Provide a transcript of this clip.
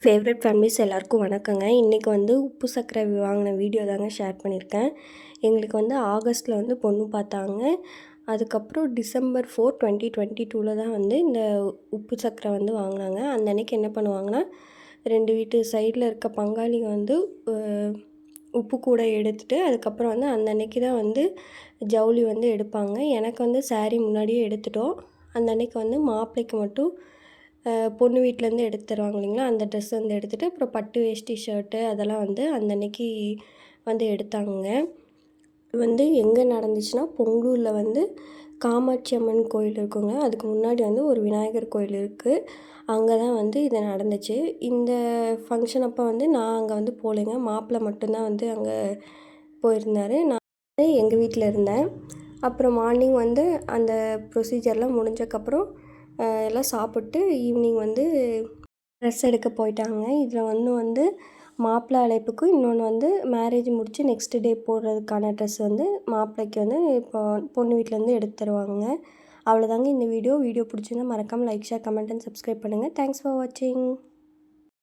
Favourite families எல்லாருக்கும் வணக்கங்க. இன்றைக்கி வந்து உப்பு சர்க்கரை வாங்கின வீடியோ தாங்க ஷேர் பண்ணியிருக்கேன். எங்களுக்கு வந்து ஆகஸ்ட்டில் வந்து பொண்ணு பார்த்தாங்க. அதுக்கப்புறம் December 4, 2022 தான் வந்து இந்த உப்பு சர்க்கரை வந்து வாங்கினாங்க. அந்த அன்னைக்கு என்ன பண்ணுவாங்கன்னா, 2 வீட்டு சைடில் இருக்க பங்காளிங்க வந்து உப்பு கூட எடுத்துகிட்டு அதுக்கப்புறம் வந்து அந்த அன்னைக்கு தான் வந்து ஜவுளி வந்து எடுப்பாங்க. எனக்கு வந்து சாரீ முன்னாடியே எடுத்துட்டோம். அந்த அன்னைக்கு வந்து மாப்பிள்ளைக்கு மட்டும் பொண்ணு வீட்டிலேருந்து எடுத்து தருவாங்க இல்லைங்களா, அந்த ட்ரெஸ் வந்து எடுத்துகிட்டு அப்புறம் பட்டு வேஷ்டி ஷர்ட்டு அதெல்லாம் வந்து அந்த அன்னைக்கு வந்து எடுத்தாங்க. வந்து எங்கே நடந்துச்சுன்னா, பொங்கலூரில் வந்து காமாட்சி அம்மன் கோயில் இருக்குங்க. அதுக்கு முன்னாடி வந்து ஒரு விநாயகர் கோயில் இருக்குது. அங்கே தான் வந்து இது நடந்துச்சு. இந்த ஃபங்க்ஷன் அப்போ வந்து நான் அங்கே வந்து போகலைங்க. மாப்பிள்ளை மட்டும்தான் வந்து அங்கே போயிருந்தார். நான் வந்து எங்கள் வீட்டில் இருந்தேன். அப்புறம் மார்னிங் வந்து அந்த ப்ரொசீஜர்லாம் முடிஞ்சக்கப்புறம் எல்லாம் சாப்பிட்டு ஈவினிங் வந்து ட்ரெஸ் எடுக்க போயிட்டாங்க. இதில் ஒன்று வந்து மாப்பிள்ளை அழைப்புக்கும், இன்னொன்று வந்து மேரேஜ் முடித்து நெக்ஸ்ட் டே போடுறதுக்கான ட்ரெஸ் வந்து மாப்பிள்ளைக்கு வந்து இப்போ பொண்ணு வீட்டிலேருந்து எடுத்து தருவாங்க. அவ்வளோதாங்க இந்த வீடியோ. வீடியோ பிடிச்சிருந்தா மறக்காமல் like, share, comment and subscribe பண்ணுங்கள். தேங்க்ஸ் ஃபார் வாட்சிங்.